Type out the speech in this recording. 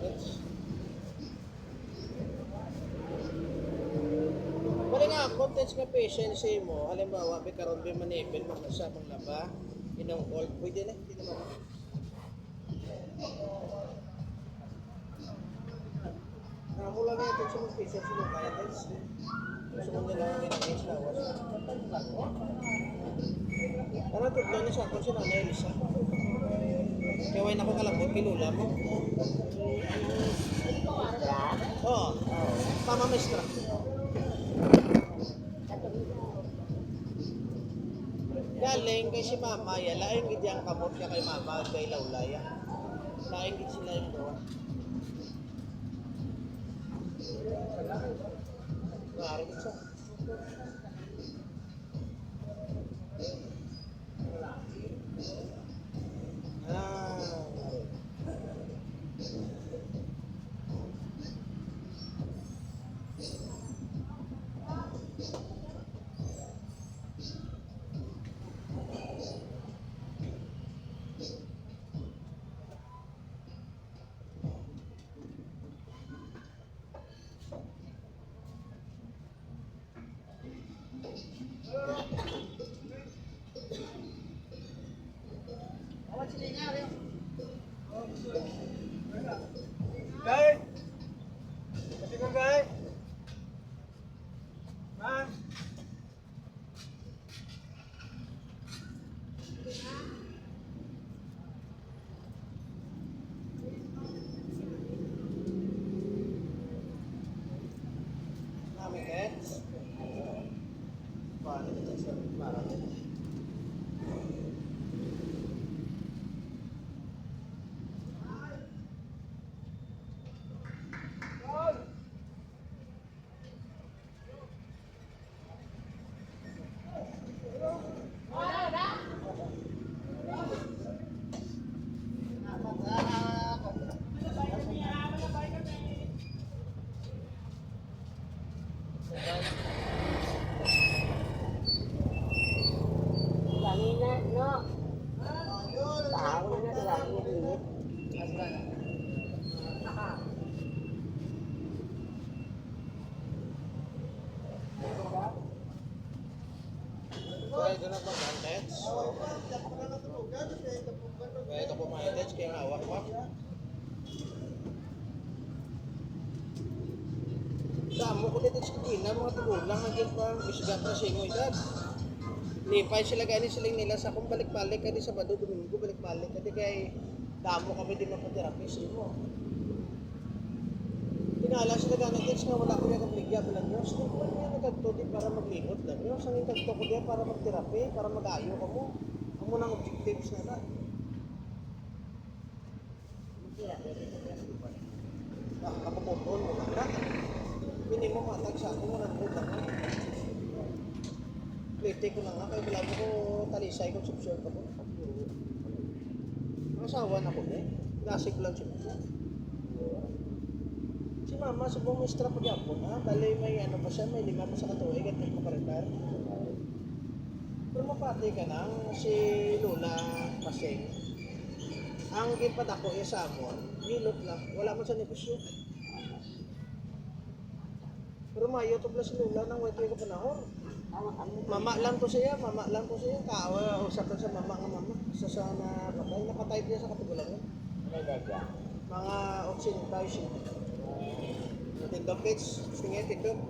Contents. Wala nga, contents nga patience mo. Halimbawa, may karoon ba manipil, magkasamang laba, inong old, pwede na, hindi naman. Mula na ito sa mga patience mo, guidance. Gusto mo nila ang inangis lawas. Ano ito, doon sa ako, si Nanay Elisa. Kaya wala na ko kalabot, kilula mo. Oo, tama mestra. Galing kay si Mama, ya laing gid yang kamot niya kay Mama kay Laulaya. Laing gid sila yung gawa. Maaari gid siya. Guys, kasi ko guys. Man. Kami guys. Paano ito sa marami? Kaya ito na ba contents? Kaya ito po mga contents, kaya hawak pa. Damo ko dito sa kina, mga tigulang, hanggang pa isgat na singoy dad. Lipay sila gani siling nila sa kung balik-balik kadi Sabado, Domingo, balik-balik kadi kay damo kami di mapaterapis mo. Tinala sila gani kids nga wala ko yung kapligya bilang Diyos. Di ko niya nagagto di para maglingot lang. Yung sangin tagto ko diya para magterapi, para mag-ayo ka mo. Ang munang objectives na na. Kapuputol mo lang na. Minimum matag sa ako, muna po lang na. Plete ko lang nga, kaya bilang ko talisay kung subsyon ka po. Ang asawa na ko eh. Nasig lang siya. Si Mama, sa buong mistra po diyan po na. Bali may ano pa siya, may 5 pa sa katuwig at magpaparitar. Pero mapati ka na, si Lola Paseng. Ang gipat ako sa amon, nilot lang. Wala man sa negosyo. Pero mayo to plus si Lola nang wait ko panahon. Mama lang to siya. Kaawa, usap sa mama nga mama. Sa sana patay. Napatay niya sa katugulan. Mga 80,000. Tindog kids. Gusto niya tindog.